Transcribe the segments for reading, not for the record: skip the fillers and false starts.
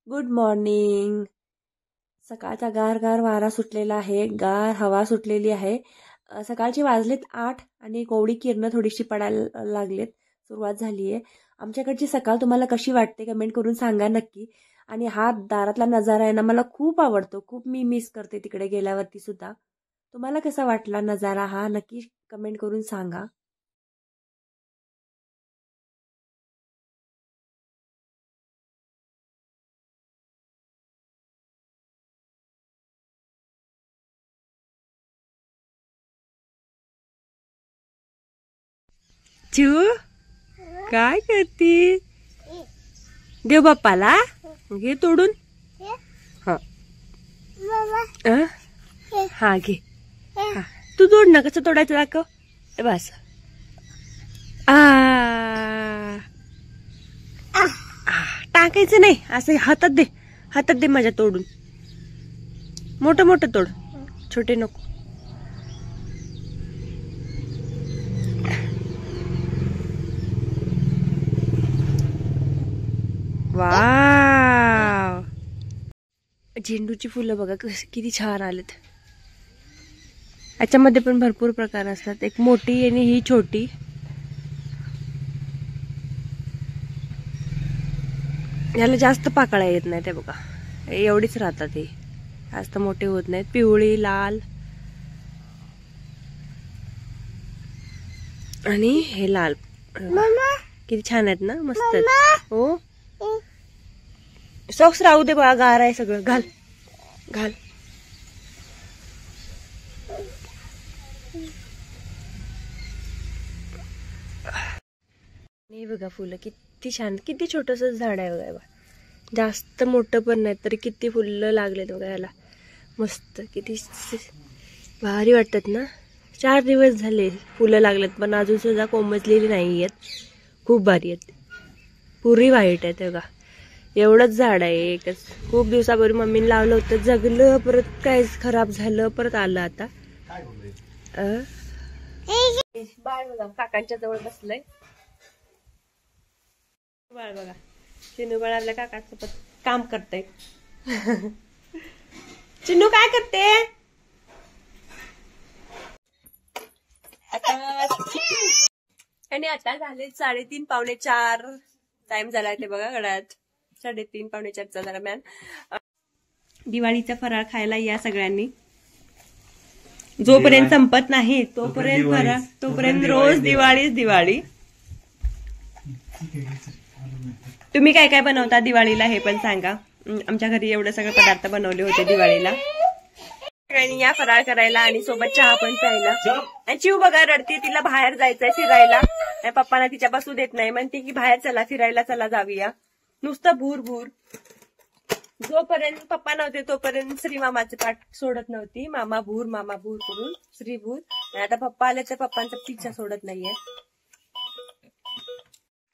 Good morning. सकाळचा गार गार वारा सुटलेला आहे, गार हवा सुटलेली आहे. सकाळचे वाजलेत 8 आणि कोवळी किरणं थोडीशी पडायला लागलेत. सुरुवात झाली आहे. आमच्याकडची सकाळ तुम्हाला कशी वाटते कमेंट करून सांगा नक्की. आणि हा दारातला नजारा आहे ना, मला खूप आवडतो. खूप मी मिस करते तिकडे गेल्यावरती सुद्धा. तुम्हाला कसा वाटला नजारा हा नक्की कमेंट करून सांगा. चिऊ काय करते? देव बाप्पाला घे तोडून. हा घे. तू तोड ना, कसं तोडायचं दाखव. बस. टाकायचं नाही, असं हातात दे. हातात दे माझ्या तोडून. मोठं मोठं तोड, छोटे नको. वाव, झेंडूची फुलं बघा किती छान आलेत. याच्यामध्ये पण भरपूर प्रकार असतात, एक मोठी आणि ही छोटी. याला जास्त पाकळ्या येत नाही ते बघा, एवढीच राहतात. हे जास्त मोठे होत नाहीत. पिवळी, लाल आणि हे लाल किती छान आहेत ना, मस्त आहेत. हो, सॉक्स राहू दे बघा, गार आहे सगळं. घाल घाल. हे बघा फुलं किती छान, किती छोटस झाड आहे बघा. जास्त मोठं पण नाही तरी किती फुलं लागलेत बघा याला. मस्त, किती भारी वाटतात ना. 4 दिवस झाले फुलं लागलेत, पण अजून सुद्धा कोमजलेली नाही आहेत. खूप भारी आहेत, पुरी व्हाईट आहेत बघा. एवढंच झाड आहे एकच. खूप दिवसापूर्वी मम्मीने लावलं होतं, जगलं, परत काय खराब झालं, परत आलं. आता बाळ बघा काकांच्या जवळ बसलंय. बाळ बघा, चिनू बाळ आपल्या काकासोबत काम करतय. चिनू काय करते? आणि आता झाले 3:30 पावणे 4 टाइम झालाय ते बघा घड्याळात. 3:30 पावणे 4च्या दरम्यान दिवाळीचा फराळ खायला या सगळ्यांनी. जोपर्यंत संपत नाही तोपर्यंत फराळ, तोपर्यंत रोज दिवाळीच दिवाळी. तुम्ही काय काय बनवता दिवाळीला हे पण सांगा. आमच्या घरी एवढे सगळे पदार्थ बनवले होते दिवाळीला. सगळ्यांनी या फराळ करायला आणि सोबत चहा पण प्यायला. आणि चिव बघा रडते, तिला बाहेर जायचंय फिरायला. पप्पाना तिच्या बसू देत नाही, म्हणते की बाहेर चला फिरायला, चला जाऊया. नुसतं भूर भूर. जोपर्यंत पप्पा नव्हते तोपर्यंत श्री मामाचे पाठ सोडत नव्हती. मामा भूर करून श्री भूर. आणि आता पप्पा आले तर पप्पांचा पिच्छा सोडत नाहीये.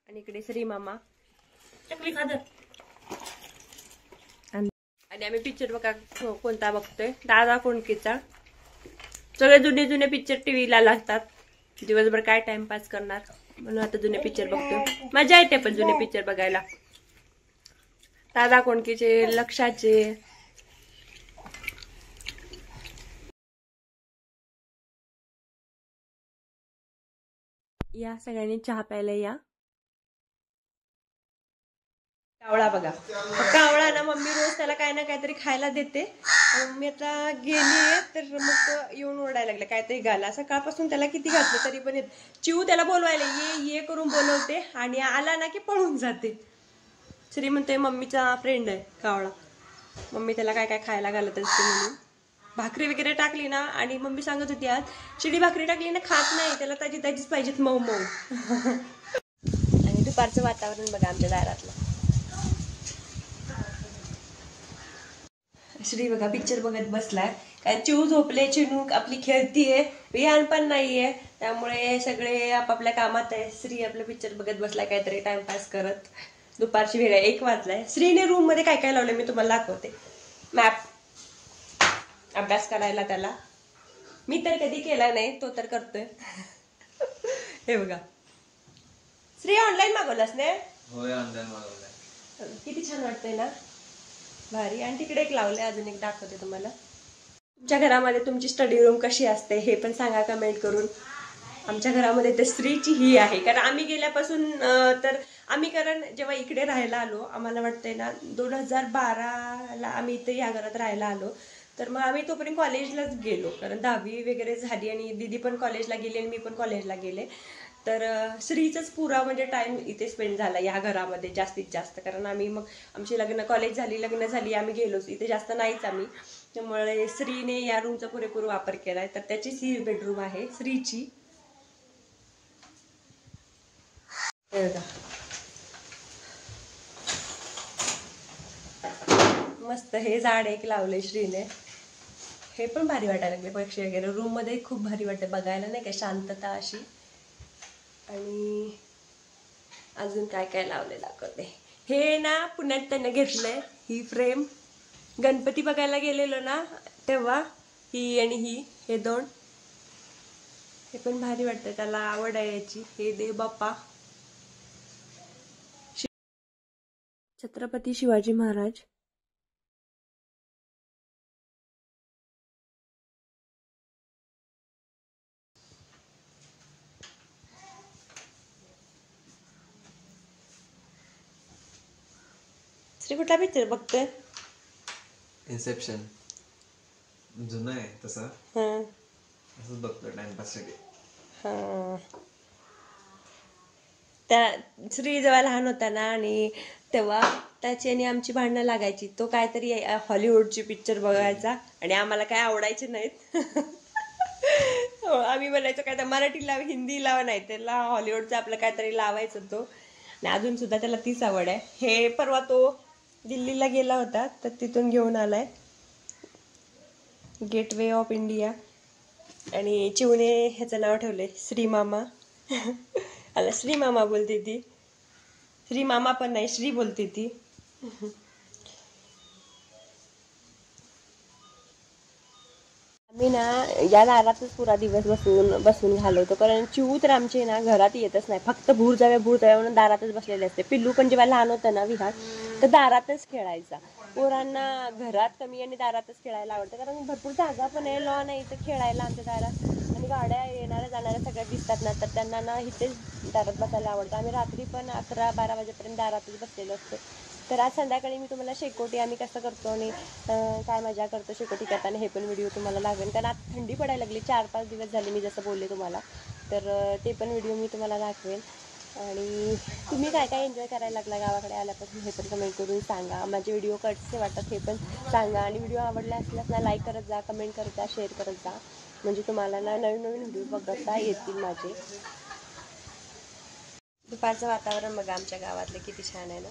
आणि इकडे श्री मामा आणि आम्ही पिक्चर बघा कोणता बघतोय, दादा कोंडकेचा. सगळे जुने जुने पिक्चर टीव्हीला लागतात. दिवसभर काय टाइमपास करणार, म्हणून आता जुने पिक्चर बघतोय. मजा येते पण जुने पिक्चर बघायला. दादा कोंडकेचे, लक्षाचे. या सगळ्यांनी चहा प्यायला या. कावळा बघा, कावळा ना मम्मी रोज त्याला काय ना काहीतरी खायला देते. मी आता गेली तर मग येऊन ओरडायला लागले काहीतरी घाला. सकाळपासून त्याला किती घातलं तरी पण येत. चिऊ त्याला बोलवायला ये करून बोलवते आणि आला ना की पळून जाते. श्री म्हणते मम्मीचा फ्रेंड आहे कावळा, मम्मी त्याला काय काय खायला घालत असते म्हणून. भाकरी वगैरे टाकली ना, आणि मम्मी सांगत होती आज शिडी भाकरी टाकली ना खात नाही, त्याला त्याचीच पाहिजेत मऊ मऊ. आणि दुपारचं वातावरण बघा आमच्या दारातलं. श्री बघा पिक्चर बघत बसलाय. काय चिऊ झोपले, चिनू आपली खेळतीये, विहान पण नाहीये, त्यामुळे सगळे आपापल्या कामात आहे. श्री आपलं पिक्चर बघत बसलाय काहीतरी टाइमपास करत. दुपारची वेळ आहे, 1 वाजलाय. श्रीने रूम मध्ये काय काय लावलंय मी तुम्हाला दाखवते. मॅप, अभ्यास करायला त्याला. मी तर कधी केला नाही, तो तर करतोय. हे बघा. श्री ऑनलाईन मागवलास ने? होय ऑनलाईन मागवलाय. किती छान वाटतंय ना. भारी. आणि तिकडे एक लावले, अजून एक दाखवते तुम्हाला. तुमच्या घरामध्ये तुमची स्टडी रूम कशी असते हे पण सांगा कमेंट करून. आमच्या घरामध्ये तर स्त्रीची ही आहे, कारण आम्ही गेल्यापासून तर आम्ही, कारण जेव्हा इकडे राहायला आलो, आम्हाला वाटतंय ना 2012ला आम्ही इथे या घरात राहायला आलो. तर मग आम्ही तोपर्यंत कॉलेजलाच गेलो, कारण 10वी वगैरे झाली आणि दीदी पण कॉलेजला गेली आणि मी पण कॉलेजला गेले. तर श्रीचाच पुरा म्हणजे टाइम इथे स्पेंड झाला या घरामध्ये जास्तीत जास्त, कारण आम्ही मग आमची कॉलेज झाली, लग्न झाली, आम्ही गेलोच इथे जास्त नाहीच आम्ही. त्यामुळे श्रीने या रूमचा पुरेपूर वापर केलाय. तर त्याचीच ही बेडरूम आहे श्रीची. मस्त हे झाड एक लावले श्रीने, हे पण भारी वाटायला लागले. पक्षी वगैरे रूम मध्ये खूप भारी वाटते बघायला, नाही का, शांतता अशी. आणि अजून काय काय लावले दाखवते. हे ना पुण्यात त्याने घेतलंय ही फ्रेम, गणपती बघायला गेलेलो ना तेव्हा, ही आणि ही, हे दोन. हे पण भारी वाटतं, त्याला आवड आहे याची. हे देव बाप्पा, छत्रपती शिवाजी महाराज. श्री कुठला पिक्चर बघतोय? इन्सेप्शन. जुना आहे तसा, असंच बघतोय टाइमपाससाठी. त्या श्री जेव्हा लहान होता ना, आणि तेव्हा त्याची आणि आमची भांडणं लागायची. तो काहीतरी हॉलिवूडची पिक्चर बघायचा आणि आम्हाला काय आवडायचे नाहीत. आम्ही म्हणायचो काय तर मराठी लाव, हिंदी लावा, नाही त्याला हॉलिवूडचं आपलं काहीतरी लावायचं तो. आणि अजून सुद्धा त्याला तीच आवड आहे. हे परवा तो दिल्लीला गेला होता तर तिथून घेऊन आलाय, गेटवे ऑफ इंडिया. आणि चिवने ह्याचं नाव ठेवलंय श्री मामा. आला श्री मामा बोलते ती, श्री मामा पण नाही, श्री बोलते ती. आम्ही ना या दारातच पुरा दिवस बसून घालवतो, कारण चिऊ तर आमचे ना घरात येतच नाही, फक्त भूर जाव्या म्हणून दारातच बसलेले असते. पिल्लू पण जेव्हा लहान होतं ना विहार, तर दारातच खेळायचा. पोरांना घरात कमी आणि दारातच खेळायला आवडतं, कारण भरपूर जागा पण आहे, लॉन आहे इथं खेळायला आमच्या दारात. आणि गाड्या येणाऱ्या जाणाऱ्या सगळ्या दिसतात ना, तर त्यांना ना इथेच दारात बसायला आवडतं. आम्ही रात्री पण 11-12 वाजेपर्यंत दारातच बसलेलो असतो. तर आज संध्याकाळी मी तुम्हाला शेकोटी आम्ही कसं करतो आणि काय मजा करतो शेकोटी करताना हे पण व्हिडिओ तुम्हाला लागेल, कारण आता थंडी पडायला लागली, 4-5 दिवस झाले मी जसं बोलले तुम्हाला. तर ते पण व्हिडिओ मी तुम्हाला दाखवेल. आणि तुम्ही काय काय एन्जॉय करायला लागला गावाकडे आल्यापासून हे पण कमेंट करून सांगा. माझे व्हिडिओ कसे वाटतात हे पण सांगा. आणि व्हिडिओ आवडले असल्यास ना लाईक करत जा, कमेंट करत जा, शेअर करत जा, म्हणजे तुम्हाला ना नवीन व्हिडिओ बघता येतील माझे. दुपारचं वातावरण बघा आमच्या गावातलं किती छान आहे ना.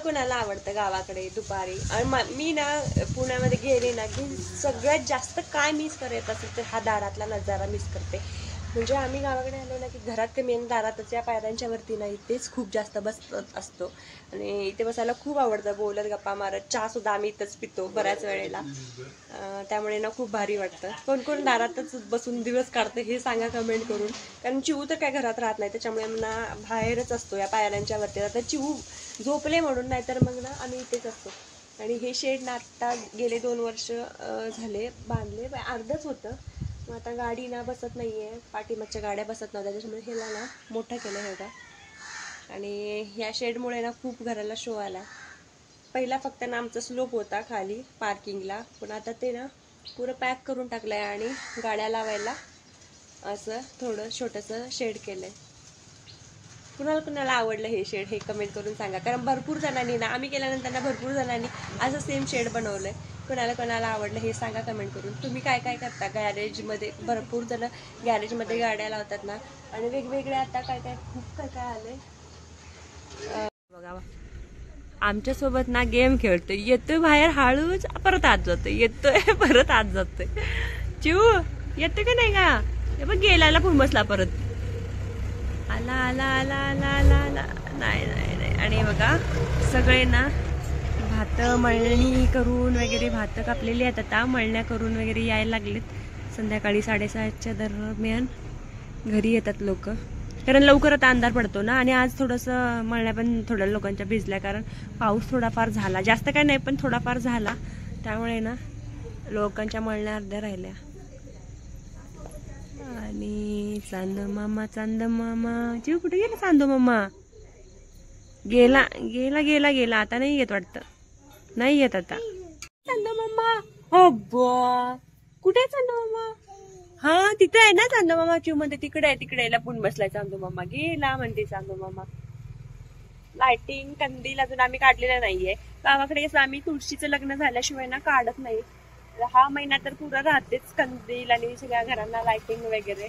कोणाला आवडतं गावाकडे दुपारी. आणि मी ना पुण्यामध्ये गेले ना की सगळ्यात जास्त काय मिस करत असेल तर हा दारातला नजारा मिस करते. म्हणजे आम्ही गावाकडे आलो ना की घरात कमी आणि दारातच या पायऱ्यांच्या वरती ना इथेच खूप जास्त बसत असतो. आणि इथे बसायला खूप आवडतं, बोलत गप्पा मारत. चहा सुद्धा आम्ही इथंच पितो बऱ्याच वेळेला. त्यामुळे ना खूप भारी वाटतं. कोण कोण दारातच बसून दिवस काढतं हे सांगा कमेंट करून, कारण चिऊ तर काय घरात राहत नाही, त्याच्यामुळे ना बाहेरच असतो या पायऱ्यांच्या वरती. आता चिऊ झोपले म्हणून, नाहीतर मग ना आम्ही इथेच असतो. आणि हे शेड ना आत्ता गेले 2 वर्ष झाले बांधले, अर्धच होतं. मग आता गाडी ना बसत नाही आहे, पाठीमागच्या गाड्या बसत नव्हत्या, त्याच्यामुळे ह्याला ना मोठं केलं हे बघा. आणि ह्या शेडमुळे ना खूप घराला शो आला. पहिला फक्त ना आमचा स्लोप होता खाली पार्किंगला, पण आता ते ना पुरं पॅक करून टाकलं आहे आणि गाड्या लावायला असं थोडं छोटंसं शेड केलं आहे. कुणाला आवडलं हे शेड हे कमेंट करून सांगा, कारण भरपूर जणांनी ना आम्ही केल्यानंतर ना भरपूर जणांनी असं सेम शेड बनवलं आहे. कोणाला आवडलं हे सांगा कमेंट करून. तुम्ही काय काय करता गॅरेजमध्ये? भरपूर जण गॅरेजमध्ये गाड्या लावतात ना, आणि वेगवेगळे आता काय खूप काय आलंय बघा. आमच्यासोबत ना गेम खेळतोय, येतोय बाहेर हळूच, परत आत जातोय, येतोय परत आत जातोय. चिऊ येतोय का नाही का? हे बघ गेलायला फुमसला परत. आला आला आला आला आला आला नाही नाही नाही. आणि बघा सगळे ना भात मळणी करून वगैरे, भात कापलेली आहेत आता, मळण्या करून वगैरे यायला लागलेत. संध्याकाळी 6:30च्या दरम्यान घरी येतात लोक. कारण लवकर आता अंधार पडतो ना. आणि आज थोडंसं मळण्या पण थोड्या लोकांच्या भिजल्या, कारण पाऊस थोडाफार झाला, जास्त काय नाही पण थोडाफार झाला, त्यामुळे ना लोकांच्या मळण्या अर्ध्या राहिल्या. आणि चांदो मामा जीव कुठे गेला? चांदो मामा गेला गेला गेला गेला आता नाही येत वाटतं, नाही येत आता. चांदो मामा अब्बा कुठे आहे चांदो मामा? हा तिथे आहे ना चांदो मामा. चिव म्हणते तिकडे आहे, तिकडे लपून बसलाय चांदो मामा. गेला म्हणते चांदो मामा. लाइटिंग कंदील अजून आम्ही काढलेला नाहीये. गावाकडे कसं आम्ही तुळशीचं लग्न झाल्याशिवाय ना काढत नाही. हा महिना तर पुरा राहतेच कंदील आणि सगळ्या घरांना लाइटिंग वगैरे.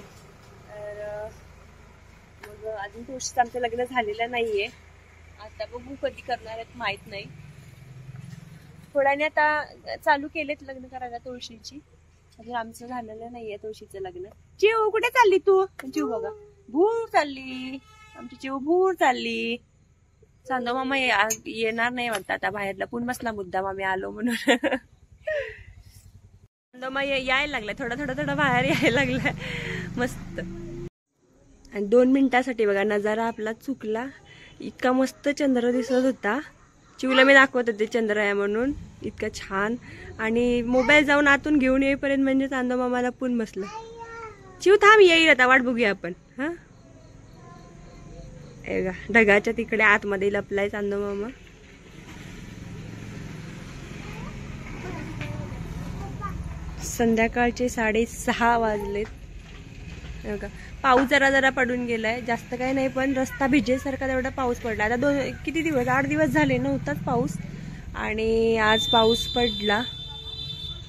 तर मग अजून तुळशीचं आमचं लग्न झालेलं नाहीये. आता बघू कधी करणार आहेत माहित नाही. थोड्याने आता चालू केलेत लग्न करायला तुळशीची. अजून आमचं झालेलं नाहीये तुळशीचं लग्न. चिव कुठे चालली तू? चिव बघा भूर चालली, आमची चिव भूर चालली. चांदो मामा येणार नाही वाटतं आता बाहेर, लपून बसला मुद्दाम आम्ही आलो म्हणून. चांदो मामा यायला लागलाय, थोडा बाहेर यायला लागलाय मस्त. आणि 2 मिनिटासाठी बघा नजारा आपला चुकला. इतका मस्त चंद्र दिसत होता. चिवला मी दाखवत होते चंद्र आहे म्हणून, इतका छान. आणि मोबाईल जाऊन आतून घेऊन येईपर्यंत म्हणजे चांदो मामा लपून बसला. चिव थांब, येईल आता, वाट बघूया आपण. हा ढगाच्या तिकडे आतमध्ये लपलाय चांदो मामा. संध्याकाळचे 6:30 वाजलेत. बघा पाऊस जरा पडून गेलाय, जास्त काही नाही पण रस्ता भिजेसारखा तेवढा पाऊस पडला. आता किती दिवस, 8 दिवस झाले नव्हताच पाऊस, आणि आज पाऊस पडला.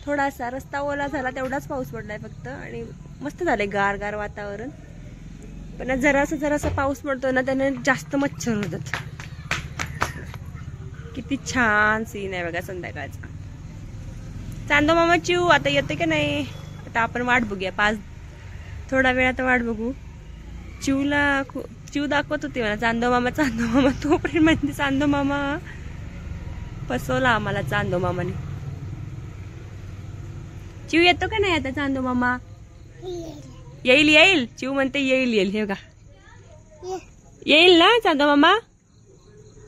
थोडासा रस्ता ओला झाला तेवढाच पाऊस पडलाय फक्त. आणि मस्त झालंय गार वातावरण. पण जरासा पाऊस पडतो ना त्याने जास्त मच्छर होतात. किती छान सीन आहे बघा संध्याकाळचा. चांदो मामा चिव आता येते की नाही आता आपण वाट बघूया. थोडा वेळ आता वाट बघू. चिव दाखवत होती मला चांदो मामा तोपर्यंत म्हणजे चांदो मामा फसवला आम्हाला चांदो मामाने. चिव येतो का नाही आता चांदो मामा? येईल चिव म्हणते येईल. हे बघा येईल ना चांदो मामा.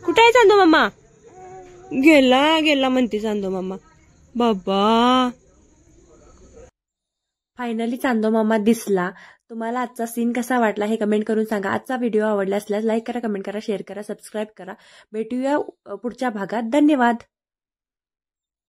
कुठे आहे चांदो मामा? गेला म्हणते चांदो मामा. बाबा फायनली चांदो मामा दिसला. तुम्हाला आजचा सीन कसा वाटला हे कमेंट करून सांगा. आजचा व्हिडिओ आवडला असल्यास लाईक करा, कमेंट करा, शेअर करा, सबस्क्राईब करा. भेटूया पुढच्या भागात. धन्यवाद.